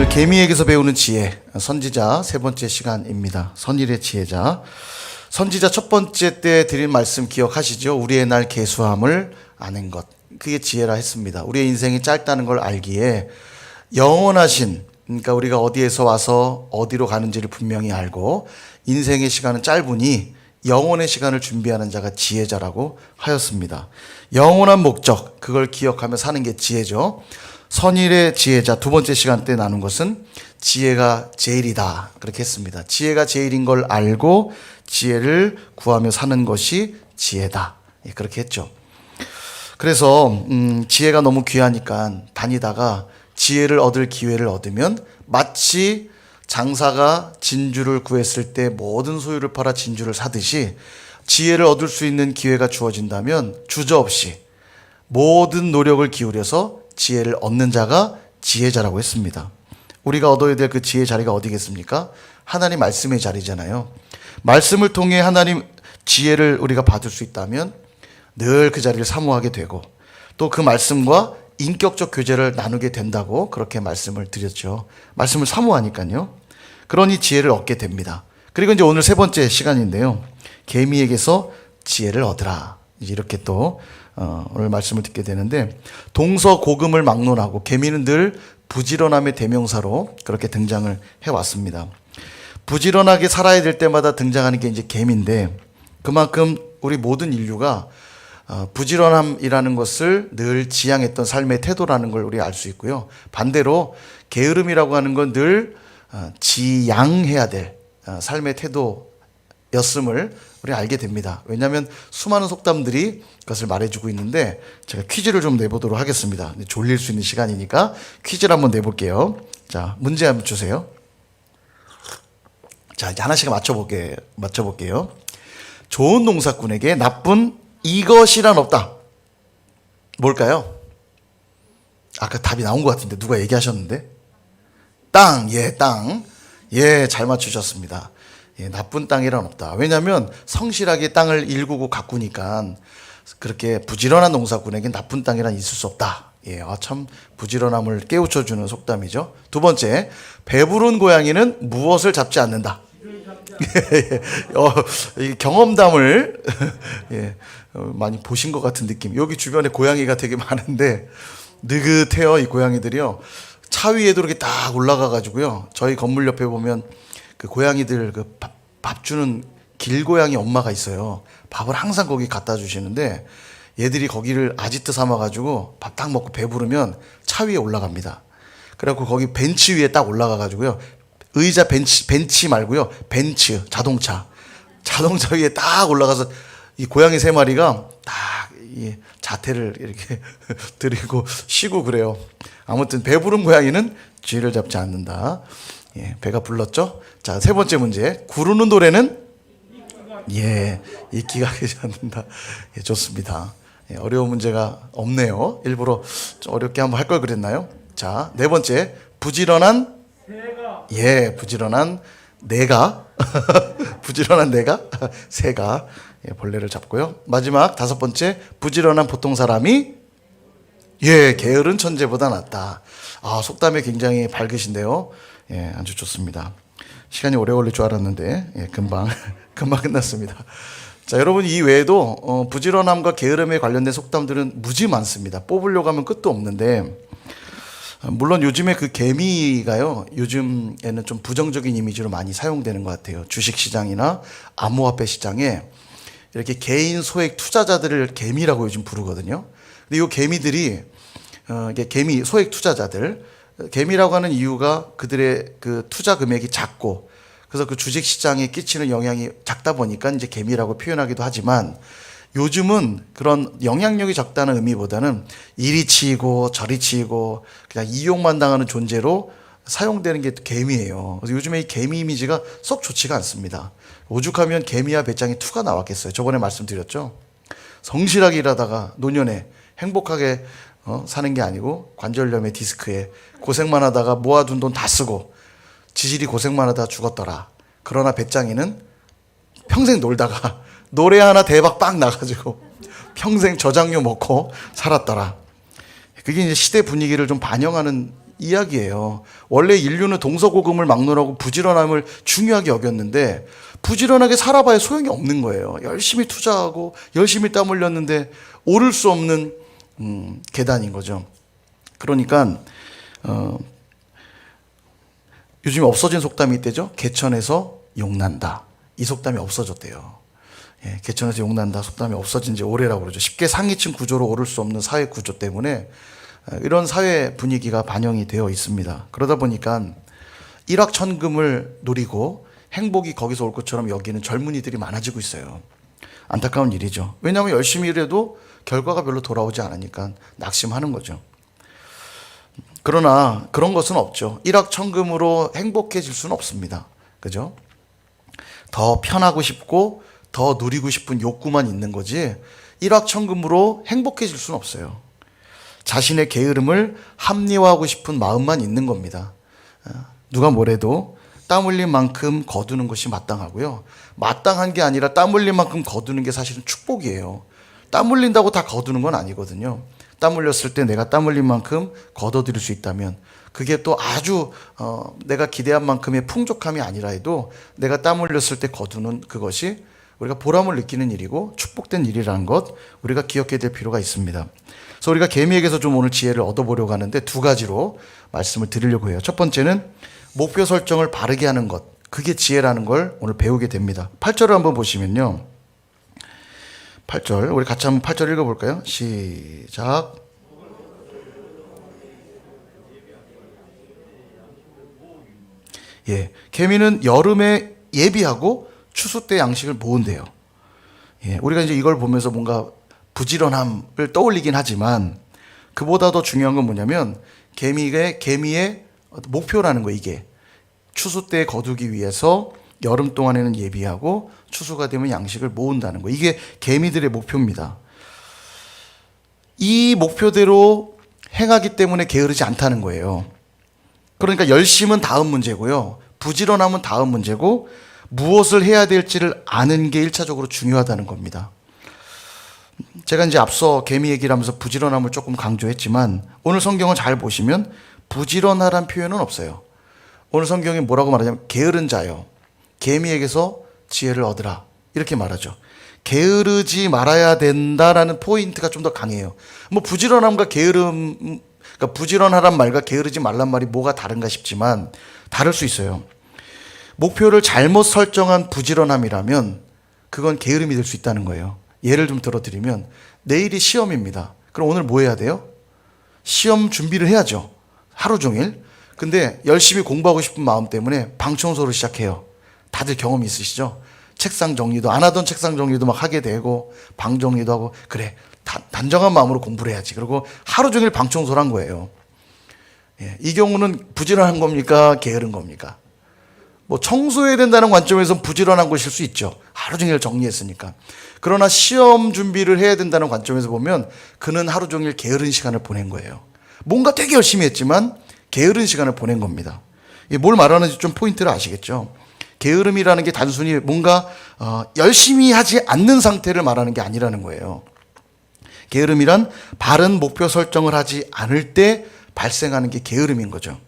오늘 개미에게서 배우는 지혜, 선지자 세 번째 시간입니다. 선일의 지혜자. 선지자 첫 번째 때 드린 말씀 기억하시죠? 우리의 날 계수함을 아는 것. 그게 지혜라 했습니다. 우리의 인생이 짧다는 걸 알기에 영원하신, 그러니까 우리가 어디에서 와서 어디로 가는지를 분명히 알고 인생의 시간은 짧으니 영원의 시간을 준비하는 자가 지혜자라고 하였습니다. 영원한 목적, 그걸 기억하며 사는 게 지혜죠. 선일의 지혜자 두 번째 시간 때 나눈 것은 지혜가 제일이다, 그렇게 했습니다. 지혜가 제일인 걸 알고 지혜를 구하며 사는 것이 지혜다, 그렇게 했죠. 그래서 지혜가 너무 귀하니까 다니다가 지혜를 얻을 기회를 얻으면 마치 장사가 진주를 구했을 때 모든 소유를 팔아 진주를 사듯이 지혜를 얻을 수 있는 기회가 주어진다면 주저없이 모든 노력을 기울여서 지혜를 얻는 자가 지혜자라고 했습니다. 우리가 얻어야 될 그 지혜 자리가 어디겠습니까? 하나님 말씀의 자리잖아요. 말씀을 통해 하나님 지혜를 우리가 받을 수 있다면 늘 그 자리를 사모하게 되고 또 그 말씀과 인격적 교제를 나누게 된다고 그렇게 말씀을 드렸죠. 말씀을 사모하니까요. 그러니 지혜를 얻게 됩니다. 그리고 이제 오늘 세 번째 시간인데요. 개미에게서 지혜를 얻으라. 이렇게 또 오늘 말씀을 듣게 되는데, 동서고금을 막론하고 개미는 늘 부지런함의 대명사로 그렇게 등장을 해왔습니다. 부지런하게 살아야 될 때마다 등장하는 게 이제 개미인데, 그만큼 우리 모든 인류가 부지런함이라는 것을 늘 지향했던 삶의 태도라는 걸 우리 알 수 있고요. 반대로 게으름이라고 하는 건 늘 지양해야 될 삶의 태도였음을 우리 알게 됩니다. 왜냐하면 수많은 속담들이 그것을 말해주고 있는데, 제가 퀴즈를 좀 내보도록 하겠습니다. 졸릴 수 있는 시간이니까 퀴즈를 한번 내볼게요. 자, 문제 한번 주세요. 자, 이제 하나씩 맞춰볼게요. 좋은 농사꾼에게 나쁜 이것이란 없다. 뭘까요? 아까 답이 나온 것 같은데 누가 얘기하셨는데? 땅, 땅. 잘 맞추셨습니다. 나쁜 땅이란 없다. 왜냐하면 성실하게 땅을 일구고 가꾸니까 그렇게 부지런한 농사꾼에게 나쁜 땅이란 있을 수 없다. 참 부지런함을 깨우쳐주는 속담이죠. 두 번째, 배부른 고양이는 무엇을 잡지 않는다. 이 경험담을 많이 보신 것 같은 느낌. 여기 주변에 고양이가 되게 많은데 느긋해요. 이 고양이들이요. 차 위에도 이렇게 딱 올라가 가지고요. 저희 건물 옆에 보면 그 고양이들 그 밥 주는 길고양이 엄마가 있어요. 밥을 항상 거기 갖다 주시는데 얘들이 거기를 아지트 삼아 가지고 밥 딱 먹고 배부르면 차 위에 올라갑니다. 그래갖고 거기 벤치 위에 딱 올라가 가지고요. 의자 벤치 말고요. 벤츠 자동차 위에 딱 올라가서 이 고양이 세 마리가 딱 이 자태를 이렇게 들이고 쉬고 그래요. 아무튼 배부른 고양이는 쥐를 잡지 않는다. 배가 불렀죠? 자, 세 번째 문제. 구르는 노래는 이끼가 가지 않는다. 좋습니다. 어려운 문제가 없네요. 일부러 좀 어렵게 한번 할 걸 그랬나요? 자, 네 번째. 부지런한 부지런한 내가 부지런한 내가 새가 벌레를 잡고요. 마지막 다섯 번째, 부지런한 보통 사람이 게으른 천재보다 낫다. 속담이 굉장히 밝으신데요. 아주 좋습니다. 시간이 오래 걸릴 줄 알았는데 금방 끝났습니다. 자, 여러분, 이 외에도 부지런함과 게으름에 관련된 속담들은 무지 많습니다. 뽑으려고 하면 끝도 없는데, 물론 요즘에 그 개미가요, 요즘에는 좀 부정적인 이미지로 많이 사용되는 것 같아요. 주식시장이나 암호화폐 시장에 이렇게 개인 소액 투자자들을 개미라고 요즘 부르거든요. 근데 이 개미들이 개미 소액 투자자들, 개미라고 하는 이유가 그들의 그 투자 금액이 작고, 그래서 그 주식 시장에 끼치는 영향이 작다 보니까 이제 개미라고 표현하기도 하지만, 요즘은 그런 영향력이 적다는 의미보다는 이리 치이고 저리 치이고 그냥 이용만 당하는 존재로 사용되는 게 개미예요. 그래서 요즘에 이 개미 이미지가 썩 좋지가 않습니다. 오죽하면 개미와 배짱이 2가 나왔겠어요. 저번에 말씀드렸죠. 성실하게 일하다가 노년에 행복하게 사는 게 아니고 관절염에 디스크에 고생만 하다가 모아둔 돈 다 쓰고 지질이 고생만 하다가 죽었더라. 그러나 배짱이는 평생 놀다가 노래 하나 대박 빵 나가지고 평생 저장료 먹고 살았더라. 그게 이제 시대 분위기를 좀 반영하는 이야기예요. 원래 인류는 동서고금을 막론하고 부지런함을 중요하게 여겼는데 부지런하게 살아봐야 소용이 없는 거예요. 열심히 투자하고 열심히 땀 흘렸는데 오를 수 없는 계단인 거죠. 그러니까 요즘 없어진 속담이 있대죠. 개천에서 용난다. 이 속담이 없어졌대요. 예, 개천에서 용난다 속담이 없어진 지 오래라고 그러죠. 쉽게 상위층 구조로 오를 수 없는 사회 구조 때문에 이런 사회 분위기가 반영이 되어 있습니다. 그러다 보니까 일확천금을 노리고 행복이 거기서 올 것처럼 여기는 젊은이들이 많아지고 있어요. 안타까운 일이죠. 왜냐하면 열심히 일해도 결과가 별로 돌아오지 않으니까 낙심하는 거죠. 그러나 그런 것은 없죠. 일확천금으로 행복해질 수는 없습니다. 그죠? 더 편하고 싶고 더 누리고 싶은 욕구만 있는 거지 일확천금으로 행복해질 수는 없어요. 자신의 게으름을 합리화하고 싶은 마음만 있는 겁니다. 누가 뭐래도 땀 흘린 만큼 거두는 것이 마땅하고요. 마땅한 게 아니라 땀 흘린 만큼 거두는 게 사실은 축복이에요. 땀 흘린다고 다 거두는 건 아니거든요. 땀 흘렸을 때 내가 땀 흘린 만큼 거둬들일 수 있다면 그게 또 아주 내가 기대한 만큼의 풍족함이 아니라 해도 내가 땀 흘렸을 때 거두는 그것이 우리가 보람을 느끼는 일이고 축복된 일이라는 것 우리가 기억해야 될 필요가 있습니다. 그래서 우리가 개미에게서 좀 오늘 지혜를 얻어보려고 하는데 두 가지로 말씀을 드리려고 해요. 첫 번째는 목표 설정을 바르게 하는 것. 그게 지혜라는 걸 오늘 배우게 됩니다. 8절을 한번 보시면요. 8절 우리 같이 한번 8절 읽어볼까요? 시작. 예, 개미는 여름에 예비하고 추수 때 양식을 모은대요. 예, 우리가 이제 이걸 보면서 뭔가 부지런함을 떠올리긴 하지만 그보다 더 중요한 건 뭐냐면 개미의 목표라는 거 이게 추수 때 거두기 위해서 여름 동안에는 예비하고 추수가 되면 양식을 모은다는 거 이게 개미들의 목표입니다. 이 목표대로 행하기 때문에 게으르지 않다는 거예요. 그러니까 열심은 다음 문제고요. 부지런함은 다음 문제고 무엇을 해야 될지를 아는 게 1차적으로 중요하다는 겁니다. 제가 이제 앞서 개미 얘기를 하면서 부지런함을 조금 강조했지만 오늘 성경을 잘 보시면 부지런하란 표현은 없어요. 오늘 성경이 뭐라고 말하냐면 게으른 자여 개미에게서 지혜를 얻으라 이렇게 말하죠. 게으르지 말아야 된다라는 포인트가 좀 더 강해요. 뭐 부지런함과 게으름 그러니까 부지런하란 말과 게으르지 말란 말이 뭐가 다른가 싶지만 다를 수 있어요. 목표를 잘못 설정한 부지런함이라면 그건 게으름이 될 수 있다는 거예요. 예를 좀 들어드리면 내일이 시험입니다. 그럼 오늘 뭐 해야 돼요? 시험 준비를 해야죠. 하루 종일. 근데 열심히 공부하고 싶은 마음 때문에 방 청소를 시작해요. 다들 경험이 있으시죠? 책상 정리도 안 하던 책상 정리도 막 하게 되고 방 정리도 하고 그래 단정한 마음으로 공부를 해야지. 그리고 하루 종일 방 청소를 한 거예요. 예, 이 경우는 부지런한 겁니까? 게으른 겁니까? 뭐 청소해야 된다는 관점에서 부지런한 것일 수 있죠. 하루 종일 정리했으니까. 그러나 시험 준비를 해야 된다는 관점에서 보면 그는 하루 종일 게으른 시간을 보낸 거예요. 뭔가 되게 열심히 했지만 게으른 시간을 보낸 겁니다. 뭘 말하는지 좀 포인트를 아시겠죠? 게으름이라는 게 단순히 뭔가 열심히 하지 않는 상태를 말하는 게 아니라는 거예요. 게으름이란 바른 목표 설정을 하지 않을 때 발생하는 게 게으름인 거죠.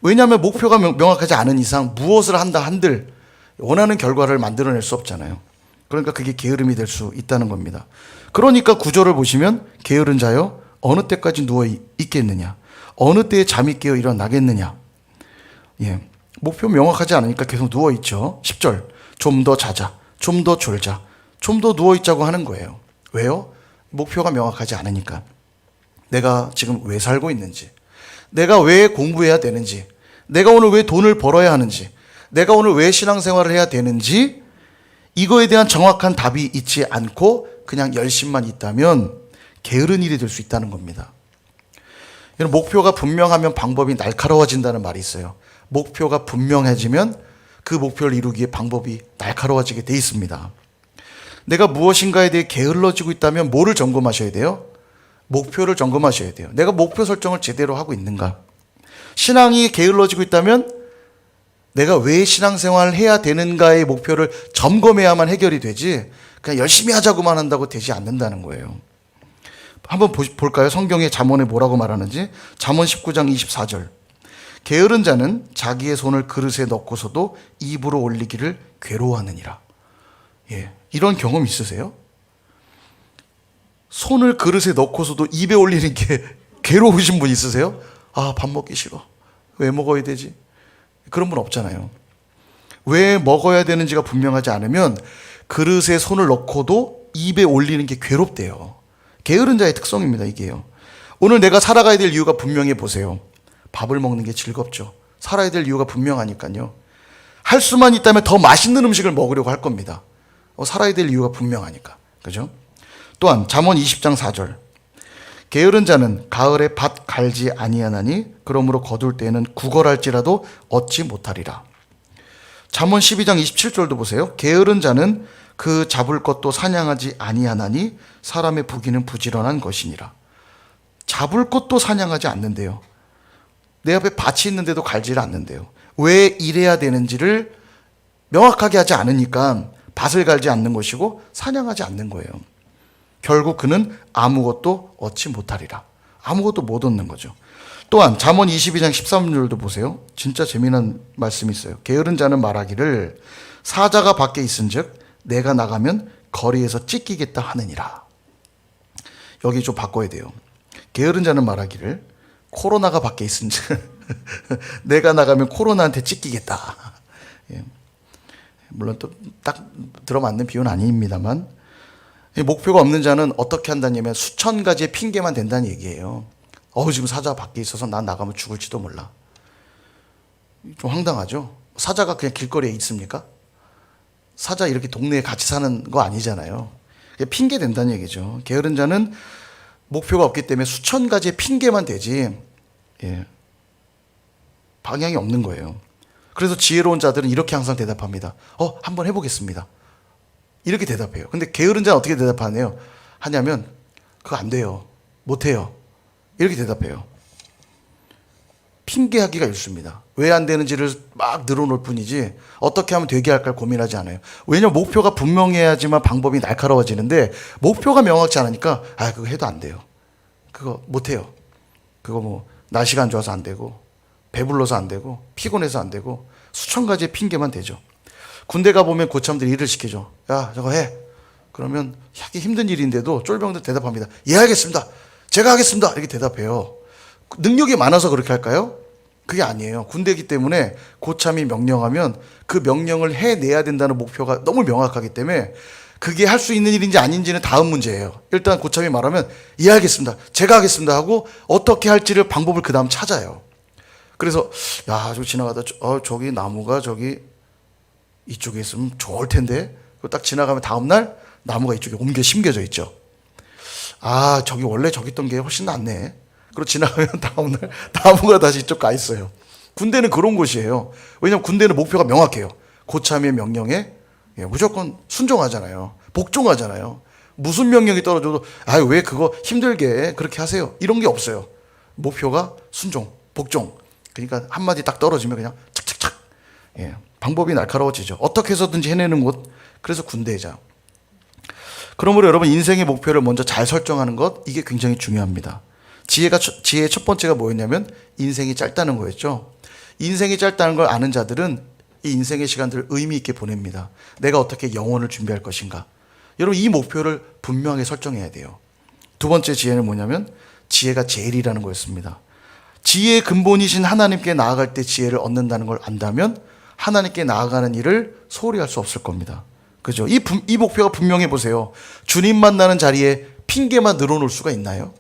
왜냐하면 목표가 명확하지 않은 이상 무엇을 한다 한들 원하는 결과를 만들어낼 수 없잖아요. 그러니까 그게 게으름이 될 수 있다는 겁니다. 그러니까 구절을 보시면 게으른 자여 어느 때까지 누워 있겠느냐, 어느 때에 잠이 깨어 일어나겠느냐. 예, 목표 명확하지 않으니까 계속 누워 있죠. 10절 좀 더 자자, 좀 더 졸자, 좀 더 누워 있자고 하는 거예요. 왜요? 목표가 명확하지 않으니까. 내가 지금 왜 살고 있는지, 내가 왜 공부해야 되는지, 내가 오늘 왜 돈을 벌어야 하는지, 내가 오늘 왜 신앙생활을 해야 되는지 이거에 대한 정확한 답이 있지 않고 그냥 열심만 있다면 게으른 일이 될 수 있다는 겁니다. 목표가 분명하면 방법이 날카로워진다는 말이 있어요. 목표가 분명해지면 그 목표를 이루기 위해 방법이 날카로워지게 돼 있습니다. 내가 무엇인가에 대해 게을러지고 있다면 뭐를 점검하셔야 돼요? 목표를 점검하셔야 돼요. 내가 목표 설정을 제대로 하고 있는가? 신앙이 게을러지고 있다면 내가 왜 신앙생활을 해야 되는가의 목표를 점검해야만 해결이 되지 그냥 열심히 하자고만 한다고 되지 않는다는 거예요. 한번 볼까요? 성경의 잠언에 뭐라고 말하는지. 잠언 19장 24절. 게으른 자는 자기의 손을 그릇에 넣고서도 입으로 올리기를 괴로워하느니라. 예, 이런 경험 있으세요? 손을 그릇에 넣고서도 입에 올리는 게 괴로우신 분 있으세요? 아, 밥 먹기 싫어. 왜 먹어야 되지? 그런 분 없잖아요. 왜 먹어야 되는지가 분명하지 않으면 그릇에 손을 넣고도 입에 올리는 게 괴롭대요. 게으른 자의 특성입니다, 이게요. 오늘 내가 살아가야 될 이유가 분명해 보세요. 밥을 먹는 게 즐겁죠. 살아야 될 이유가 분명하니까요. 할 수만 있다면 더 맛있는 음식을 먹으려고 할 겁니다. 살아야 될 이유가 분명하니까. 그죠? 또한 잠언 20장 4절. 게으른 자는 가을에 밭 갈지 아니하나니 그러므로 거둘 때에는 구걸할지라도 얻지 못하리라. 잠언 12장 27절도 보세요. 게으른 자는 그 잡을 것도 사냥하지 아니하나니 사람의 부귀는 부지런한 것이니라. 잡을 것도 사냥하지 않는데요. 내 앞에 밭이 있는데도 갈지를 않는데요. 왜 이래야 되는지를 명확하게 하지 않으니까 밭을 갈지 않는 것이고 사냥하지 않는 거예요. 결국 그는 아무것도 얻지 못하리라. 아무것도 못 얻는 거죠. 또한 잠언 22장 13절도 보세요. 진짜 재미난 말씀이 있어요. 게으른 자는 말하기를 사자가 밖에 있은즉 내가 나가면 거리에서 찢기겠다 하느니라. 여기 좀 바꿔야 돼요. 게으른 자는 말하기를 코로나가 밖에 있은즉 내가 나가면 코로나한테 찢기겠다. 예. 물론 또 딱 들어맞는 비유는 아닙니다만, 목표가 없는 자는 어떻게 한다냐면 수천 가지의 핑계만 된다는 얘기예요. 지금 사자 밖에 있어서 난 나가면 죽을지도 몰라. 좀 황당하죠? 사자가 그냥 길거리에 있습니까? 사자 이렇게 동네에 같이 사는 거 아니잖아요. 핑계 된다는 얘기죠. 게으른 자는 목표가 없기 때문에 수천 가지의 핑계만 되지, 예, 방향이 없는 거예요. 그래서 지혜로운 자들은 이렇게 항상 대답합니다. 한번 해보겠습니다. 이렇게 대답해요. 근데 게으른 자는 어떻게 하냐면 그거 안 돼요. 못 해요. 이렇게 대답해요. 핑계하기가 일쑤입니다. 왜 안 되는지를 막 늘어놓을 뿐이지 어떻게 하면 되게 할까 고민하지 않아요. 왜냐면 목표가 분명해야지만 방법이 날카로워지는데 목표가 명확치 않으니까 그거 해도 안 돼요. 그거 못 해요. 그거 뭐 날씨가 안 좋아서 안 되고 배불러서 안 되고 피곤해서 안 되고 수천 가지의 핑계만 되죠. 군대 가보면 고참들이 일을 시키죠. 야, 저거 해. 그러면 하기 힘든 일인데도 쫄병들 대답합니다. 예, 알겠습니다. 제가 하겠습니다. 이렇게 대답해요. 능력이 많아서 그렇게 할까요? 그게 아니에요. 군대이기 때문에 고참이 명령하면 그 명령을 해내야 된다는 목표가 너무 명확하기 때문에 그게 할 수 있는 일인지 아닌지는 다음 문제예요. 일단 고참이 말하면 예, 알겠습니다. 제가 하겠습니다 하고 어떻게 할지를 방법을 그 다음 찾아요. 그래서 저기 지나가다 저기 나무가 저기 이쪽에 있으면 좋을 텐데 딱 지나가면 다음날 나무가 이쪽에 옮겨 심겨져 있죠. 저기 원래 저기 있던 게 훨씬 낫네. 그리고 지나가면 다음날 나무가 다시 이쪽 가 있어요. 군대는 그런 곳이에요. 왜냐하면 군대는 목표가 명확해요. 고참의 명령에 무조건 순종하잖아요. 복종하잖아요. 무슨 명령이 떨어져도 왜 그거 힘들게 그렇게 하세요. 이런 게 없어요. 목표가 순종, 복종. 그러니까 한마디 딱 떨어지면 그냥 착착착. 방법이 날카로워지죠. 어떻게 해서든지 해내는 곳. 그래서 군대죠. 그러므로 여러분 인생의 목표를 먼저 잘 설정하는 것, 이게 굉장히 중요합니다. 지혜의 첫 번째가 뭐였냐면 인생이 짧다는 거였죠. 인생이 짧다는 걸 아는 자들은 이 인생의 시간들을 의미 있게 보냅니다. 내가 어떻게 영혼을 준비할 것인가. 여러분 이 목표를 분명하게 설정해야 돼요. 두 번째 지혜는 뭐냐면 지혜가 제일이라는 거였습니다. 지혜의 근본이신 하나님께 나아갈 때 지혜를 얻는다는 걸 안다면 하나님께 나아가는 일을 소홀히 할 수 없을 겁니다. 그죠? 이 목표가 분명해 보세요. 주님 만나는 자리에 핑계만 늘어놓을 수가 있나요?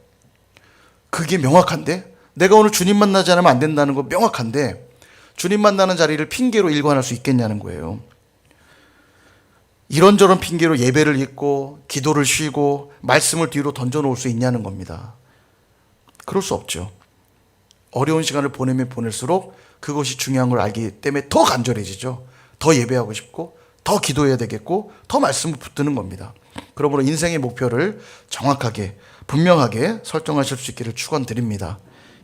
그게 명확한데? 내가 오늘 주님 만나지 않으면 안 된다는 거 명확한데 주님 만나는 자리를 핑계로 일관할 수 있겠냐는 거예요. 이런저런 핑계로 예배를 잊고 기도를 쉬고 말씀을 뒤로 던져놓을 수 있냐는 겁니다. 그럴 수 없죠. 어려운 시간을 보내면 보낼수록 그것이 중요한 걸 알기 때문에 더 간절해지죠. 더 예배하고 싶고 더 기도해야 되겠고 더 말씀을 붙드는 겁니다. 그러므로 인생의 목표를 정확하게 분명하게 설정하실 수 있기를 축원드립니다.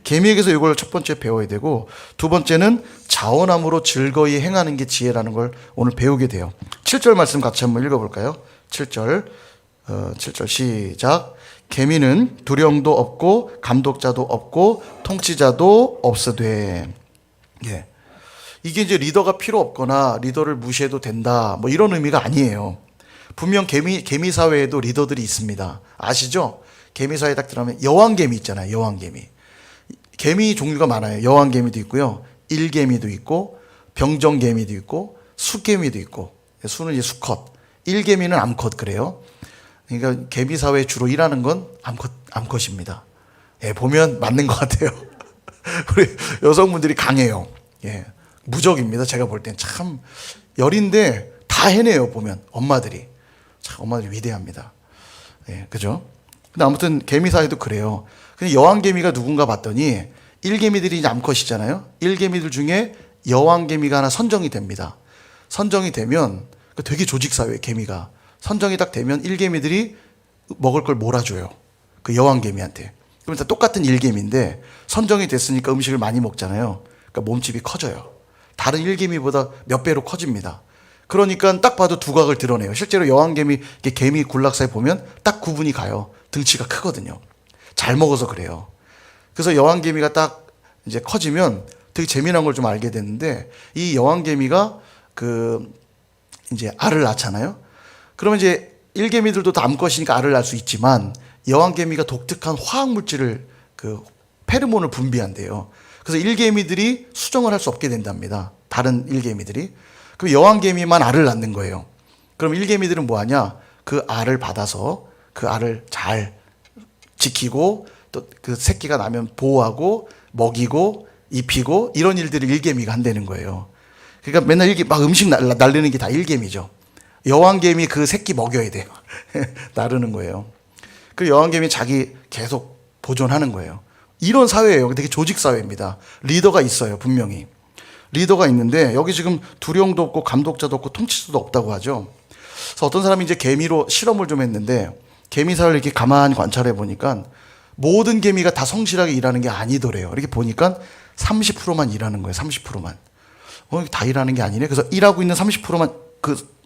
계명에서 이걸 첫 번째 배워야 되고 두 번째는 자원함으로 즐거이 행하는 게 지혜라는 걸 오늘 배우게 돼요. 7절 말씀 같이 한번 읽어볼까요? 7절 시작. 계미는 두령도 없고 감독자도 없고 통치자도 없으되. 예. 이게 이제 리더가 필요 없거나 리더를 무시해도 된다, 뭐 이런 의미가 아니에요. 분명 개미 사회에도 리더들이 있습니다. 아시죠? 개미 사회에 딱 들어가면 여왕개미 있잖아요. 여왕개미. 개미 종류가 많아요. 여왕개미도 있고요. 일개미도 있고, 병정개미도 있고, 수개미도 있고. 수는 이제 수컷. 일개미는 암컷 그래요. 그러니까 개미 사회에 주로 일하는 건 암컷입니다. 예, 보면 맞는 것 같아요. 우리 여성분들이 강해요. 예, 무적입니다. 제가 볼 땐 참 열인데 다 해내요. 보면 엄마들이 참 엄마들이 위대합니다. 예, 그죠? 근데 아무튼 개미 사회도 그래요. 근데 여왕개미가 누군가 봤더니 일개미들이 이제 암컷이잖아요. 일개미들 중에 여왕개미가 하나 선정이 됩니다. 선정이 되면 되게 조직사회 개미가 선정이 딱 되면 일개미들이 먹을 걸 몰아줘요. 그 여왕개미한테. 그럼 다 똑같은 일개미인데 선정이 됐으니까 음식을 많이 먹잖아요. 그러니까 몸집이 커져요. 다른 일개미보다 몇 배로 커집니다. 그러니까 딱 봐도 두각을 드러내요. 실제로 여왕개미, 개미 군락사에 보면 딱 구분이 가요. 등치가 크거든요. 잘 먹어서 그래요. 그래서 여왕개미가 딱 이제 커지면 되게 재미난 걸 좀 알게 됐는데, 이 여왕개미가 이제 알을 낳잖아요. 그러면 이제 일개미들도 다 암컷이니까 알을 낳을 수 있지만 여왕개미가 독특한 화학물질을 페르몬을 분비한대요. 그래서 일개미들이 수정을 할 수 없게 된답니다. 다른 일개미들이. 그럼 여왕개미만 알을 낳는 거예요. 그럼 일개미들은 뭐 하냐? 그 알을 받아서 그 알을 잘 지키고 또 그 새끼가 나면 보호하고 먹이고 입히고 이런 일들을 일개미가 한다는 거예요. 그러니까 맨날 막 음식 날리는 게 다 일개미죠. 여왕개미 그 새끼 먹여야 돼요. 나르는 거예요. 그 여왕개미 자기 계속 보존하는 거예요. 이런 사회예요. 되게 조직 사회입니다. 리더가 있어요. 분명히. 리더가 있는데 여기 지금 두령도 없고 감독자도 없고 통치자도 없다고 하죠. 그래서 어떤 사람이 이제 개미로 실험을 좀 했는데 개미 사회를 이렇게 가만히 관찰해 보니까 모든 개미가 다 성실하게 일하는 게 아니더래요. 이렇게 보니까 30%만 일하는 거예요. 30%만. 다 일하는 게 아니네. 그래서 일하고 있는 30%만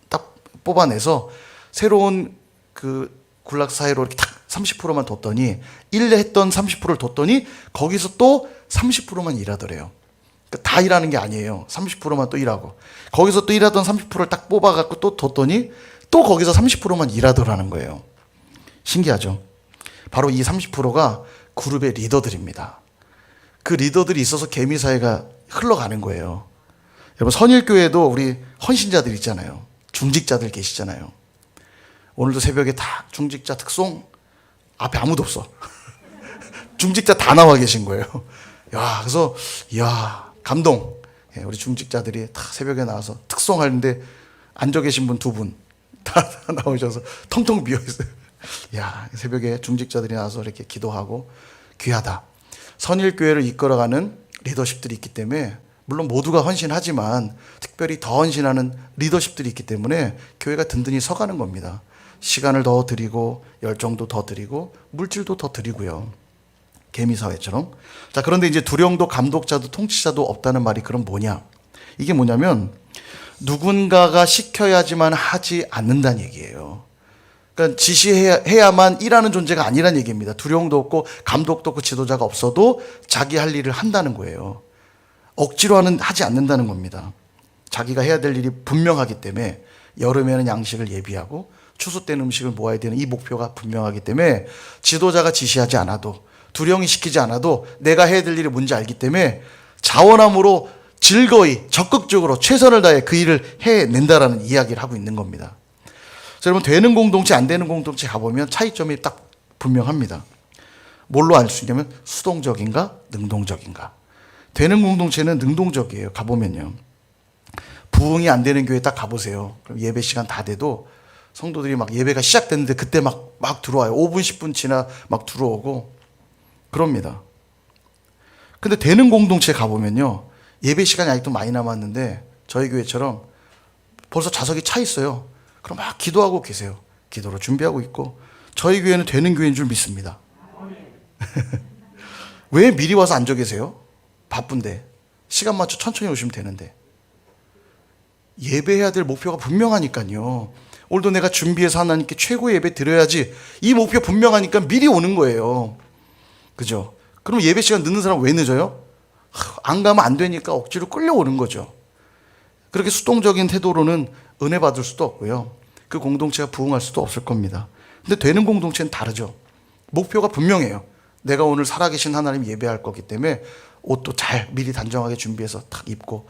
딱 뽑아내서 새로운 군락 사회로 이렇게 딱 30%만 뒀더니 일했던 30%를 뒀더니 거기서 또 30%만 일하더래요. 그러니까 다 일하는 게 아니에요. 30%만 또 일하고 거기서 또 일하던 30%를 딱 뽑아갖고 또 뒀더니 또 거기서 30%만 일하더라는 거예요. 신기하죠? 바로 이 30%가 그룹의 리더들입니다. 그 리더들이 있어서 개미 사회가 흘러가는 거예요. 여러분, 선일교회도 우리 헌신자들 있잖아요. 중직자들 계시잖아요. 오늘도 새벽에 다 중직자 특송 앞에 아무도 없어. 중직자 다 나와 계신 거예요. 야, 그래서 감동. 우리 중직자들이 다 새벽에 나와서 특송하는데 앉아 계신 분 2분 다 나오셔서 텅텅 비어 있어요. 야, 새벽에 중직자들이 나와서 이렇게 기도하고 귀하다. 선일교회를 이끌어가는 리더십들이 있기 때문에 물론 모두가 헌신하지만 특별히 더 헌신하는 리더십들이 있기 때문에 교회가 든든히 서가는 겁니다. 시간을 더 드리고 열정도 더 드리고 물질도 더 드리고요. 개미사회처럼. 자, 그런데 이제 두령도 감독자도 통치자도 없다는 말이 그럼 뭐냐? 이게 뭐냐면 누군가가 시켜야지만 하지 않는다는 얘기예요. 그러니까 지시해야만 일하는 존재가 아니란 얘기입니다. 두령도 없고 감독도 없고 지도자가 없어도 자기 할 일을 한다는 거예요. 억지로 하지 않는다는 겁니다. 자기가 해야 될 일이 분명하기 때문에 여름에는 양식을 예비하고 추수 때는 음식을 모아야 되는 이 목표가 분명하기 때문에 지도자가 지시하지 않아도 두령이 시키지 않아도 내가 해야 될 일이 뭔지 알기 때문에 자원함으로 즐거이 적극적으로 최선을 다해 그 일을 해낸다라는 이야기를 하고 있는 겁니다. 자, 여러분, 되는 공동체 안 되는 공동체 가보면 차이점이 딱 분명합니다. 뭘로 알 수 있냐면 수동적인가 능동적인가. 되는 공동체는 능동적이에요. 가보면요. 부흥이 안 되는 교회 딱 가보세요. 그럼 예배 시간 다 돼도 성도들이 막 예배가 시작됐는데 그때 막 들어와요. 5분, 10분 지나 막 들어오고 그럽니다. 근데 되는 공동체 가보면요. 예배 시간이 아직도 많이 남았는데 저희 교회처럼 벌써 좌석이 차 있어요. 그럼 막 기도하고 계세요. 기도로 준비하고 있고 저희 교회는 되는 교회인 줄 믿습니다. 왜 미리 와서 앉아 계세요? 바쁜데 시간 맞춰 천천히 오시면 되는데 예배해야 될 목표가 분명하니까요. 오늘도 내가 준비해서 하나님께 최고의 예배 드려야지. 이 목표 분명하니까 미리 오는 거예요. 그죠? 그럼 예배 시간 늦는 사람 왜 늦어요? 안 가면 안 되니까 억지로 끌려오는 거죠. 그렇게 수동적인 태도로는 은혜 받을 수도 없고요. 그 공동체가 부흥할 수도 없을 겁니다. 근데 되는 공동체는 다르죠. 목표가 분명해요. 내가 오늘 살아계신 하나님 예배할 거기 때문에 옷도 잘 미리 단정하게 준비해서 탁 입고,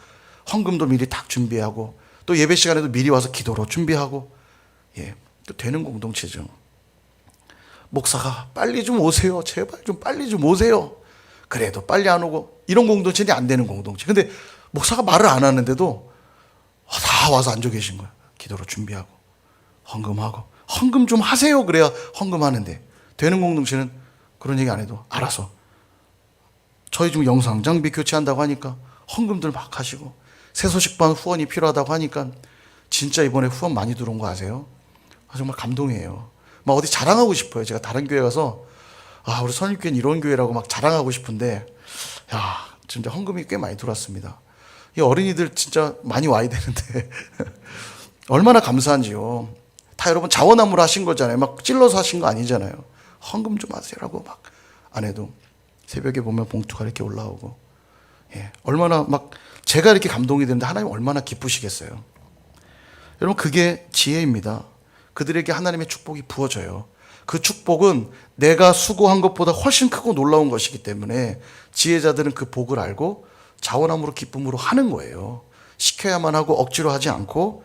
헌금도 미리 탁 준비하고, 또 예배 시간에도 미리 와서 기도로 준비하고, 또 되는 공동체죠. 목사가 빨리 좀 오세요. 제발 좀 빨리 좀 오세요. 그래도 빨리 안 오고, 이런 공동체는 안 되는 공동체. 근데 목사가 말을 안 하는데도 다 와서 앉아 계신 거예요. 기도로 준비하고, 헌금하고. 헌금 좀 하세요. 그래야 헌금하는데, 되는 공동체는 그런 얘기 안 해도 알아서. 저희 지금 영상 장비 교체한다고 하니까 헌금들 막 하시고, 새소식반 후원이 필요하다고 하니까 진짜 이번에 후원 많이 들어온 거 아세요? 정말 감동이에요. 막 어디 자랑하고 싶어요. 제가 다른 교회 가서 우리 선입교회는 이런 교회라고 막 자랑하고 싶은데, 진짜 헌금이 꽤 많이 들어왔습니다. 이 어린이들 진짜 많이 와야 되는데 얼마나 감사한지요. 다 여러분 자원함으로 하신 거잖아요. 막 찔러서 하신 거 아니잖아요. 헌금 좀 하세요라고 막 안 해도 새벽에 보면 봉투가 이렇게 올라오고, 얼마나 막 제가 이렇게 감동이 되는데 하나님 얼마나 기쁘시겠어요. 여러분, 그게 지혜입니다. 그들에게 하나님의 축복이 부어져요. 그 축복은 내가 수고한 것보다 훨씬 크고 놀라운 것이기 때문에 지혜자들은 그 복을 알고 자원함으로 기쁨으로 하는 거예요. 시켜야만 하고 억지로 하지 않고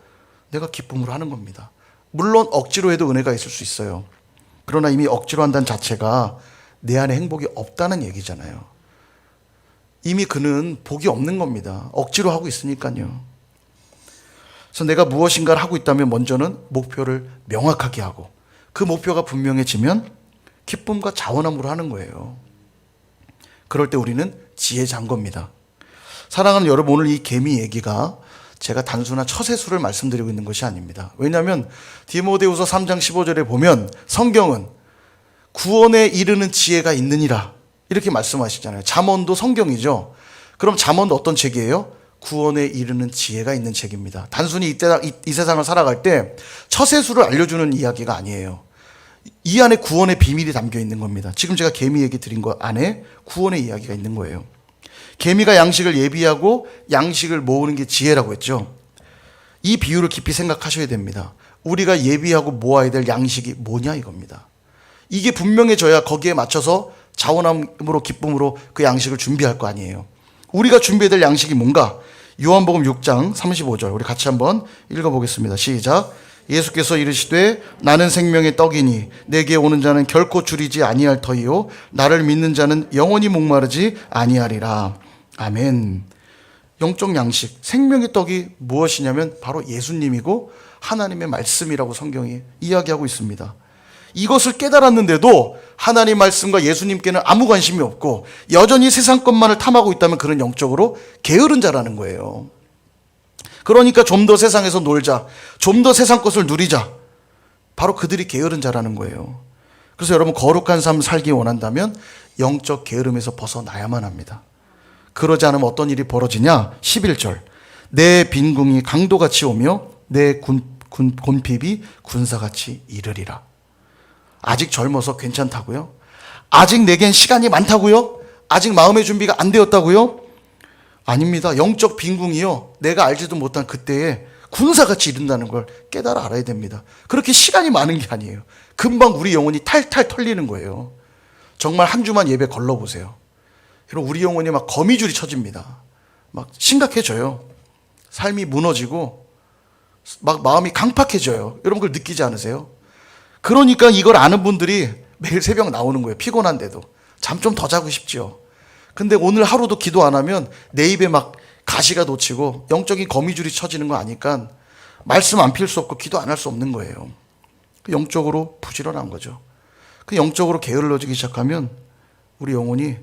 내가 기쁨으로 하는 겁니다. 물론 억지로 해도 은혜가 있을 수 있어요. 그러나 이미 억지로 한다는 자체가 내 안에 행복이 없다는 얘기잖아요. 이미 그는 복이 없는 겁니다. 억지로 하고 있으니까요. 그래서 내가 무엇인가를 하고 있다면 먼저는 목표를 명확하게 하고, 그 목표가 분명해지면 기쁨과 자원함으로 하는 거예요. 그럴 때 우리는 지혜자인 겁니다. 사랑하는 여러분, 오늘 이 개미 얘기가 제가 단순한 처세술을 말씀드리고 있는 것이 아닙니다. 왜냐하면 디모데후서 3장 15절에 보면 성경은 구원에 이르는 지혜가 있느니라 이렇게 말씀하시잖아요. 잠언도 성경이죠. 그럼 잠언도 어떤 책이에요? 구원에 이르는 지혜가 있는 책입니다. 단순히 이 세상을 살아갈 때 처세술을 알려주는 이야기가 아니에요. 이 안에 구원의 비밀이 담겨 있는 겁니다. 지금 제가 개미 얘기 드린 것 안에 구원의 이야기가 있는 거예요. 개미가 양식을 예비하고 양식을 모으는 게 지혜라고 했죠. 이 비유를 깊이 생각하셔야 됩니다. 우리가 예비하고 모아야 될 양식이 뭐냐 이겁니다. 이게 분명해져야 거기에 맞춰서 자원함으로 기쁨으로 그 양식을 준비할 거 아니에요. 우리가 준비해야 될 양식이 뭔가? 요한복음 6장 35절 우리 같이 한번 읽어보겠습니다. 시작. 예수께서 이르시되 나는 생명의 떡이니 내게 오는 자는 결코 줄이지 아니할 터이요 나를 믿는 자는 영원히 목마르지 아니하리라. 아멘. 영적 양식, 생명의 떡이 무엇이냐면 바로 예수님이고 하나님의 말씀이라고 성경이 이야기하고 있습니다. 이것을 깨달았는데도 하나님 말씀과 예수님께는 아무 관심이 없고 여전히 세상 것만을 탐하고 있다면 그런 영적으로 게으른 자라는 거예요. 그러니까 좀 더 세상에서 놀자, 좀 더 세상 것을 누리자, 바로 그들이 게으른 자라는 거예요. 그래서 여러분, 거룩한 삶 살기 원한다면 영적 게으름에서 벗어나야만 합니다. 그러지 않으면 어떤 일이 벌어지냐? 11절 내 빈궁이 강도같이 오며 내 곤핍이 군사같이 이르리라. 아직 젊어서 괜찮다고요? 아직 내겐 시간이 많다고요? 아직 마음의 준비가 안 되었다고요? 아닙니다. 영적 빈궁이요, 내가 알지도 못한 그때에 군사같이 이른다는 걸 깨달아 알아야 됩니다. 그렇게 시간이 많은 게 아니에요. 금방 우리 영혼이 탈탈 털리는 거예요. 정말 한 주만 예배 걸러보세요. 여러분, 우리 영혼이 막 거미줄이 쳐집니다. 막 심각해져요. 삶이 무너지고 막 마음이 강팍해져요. 여러분, 그걸 느끼지 않으세요? 그러니까 이걸 아는 분들이 매일 새벽 나오는 거예요. 피곤한데도 잠 좀 더 자고 싶죠. 근데 오늘 하루도 기도 안 하면 내 입에 막 가시가 돋치고 영적인 거미줄이 쳐지는 거 아니까 말씀 안 필 수 없고 기도 안 할 수 없는 거예요. 영적으로 부지런한 거죠. 그 영적으로 게을러지기 시작하면 우리 영혼의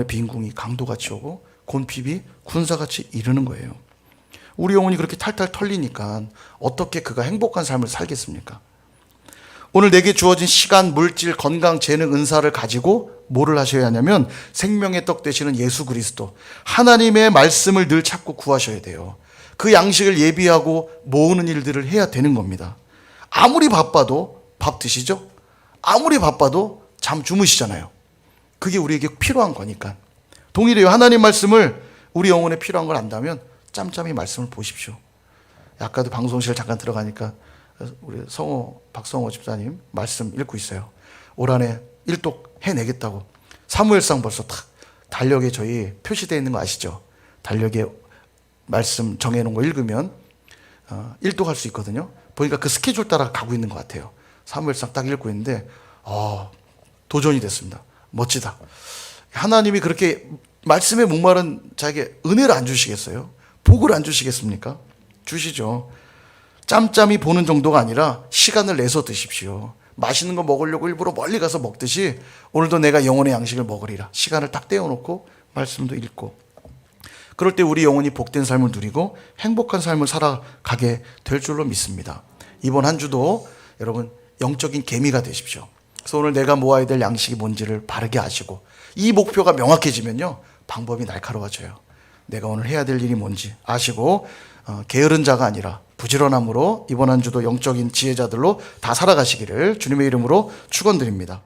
빈궁이 강도같이 오고 곤핍이 군사같이 이르는 거예요. 우리 영혼이 그렇게 탈탈 털리니까 어떻게 그가 행복한 삶을 살겠습니까? 오늘 내게 주어진 시간, 물질, 건강, 재능, 은사를 가지고 뭐를 하셔야 하냐면 생명의 떡 되시는 예수 그리스도, 하나님의 말씀을 늘 찾고 구하셔야 돼요. 그 양식을 예비하고 모으는 일들을 해야 되는 겁니다. 아무리 바빠도 밥 드시죠? 아무리 바빠도 잠 주무시잖아요. 그게 우리에게 필요한 거니까. 동일해요. 하나님 말씀을 우리 영혼에 필요한 걸 안다면 짬짬이 말씀을 보십시오. 아까도 방송실 잠깐 들어가니까 우리 박성호 집사님 말씀 읽고 있어요. 올 한해 일독 해내겠다고. 사무엘상 벌써 탁 달력에 저희 표시되어 있는 거 아시죠? 달력에 말씀 정해놓은 거 읽으면 일독할 수 있거든요. 보니까 그 스케줄 따라 가고 있는 것 같아요. 사무엘상 딱 읽고 있는데 도전이 됐습니다. 멋지다. 하나님이 그렇게 말씀에 목마른 자에게 은혜를 안 주시겠어요? 복을 안 주시겠습니까? 주시죠. 짬짬이 보는 정도가 아니라 시간을 내서 드십시오. 맛있는 거 먹으려고 일부러 멀리 가서 먹듯이 오늘도 내가 영혼의 양식을 먹으리라. 시간을 딱 떼어놓고 말씀도 읽고. 그럴 때 우리 영혼이 복된 삶을 누리고 행복한 삶을 살아가게 될 줄로 믿습니다. 이번 한 주도 여러분 영적인 개미가 되십시오. 그래서 오늘 내가 모아야 될 양식이 뭔지를 바르게 아시고 이 목표가 명확해지면요 방법이 날카로워져요. 내가 오늘 해야 될 일이 뭔지 아시고 게으른 자가 아니라 부지런함으로 이번 한 주도 영적인 지혜자들로 다 살아가시기를 주님의 이름으로 축원드립니다.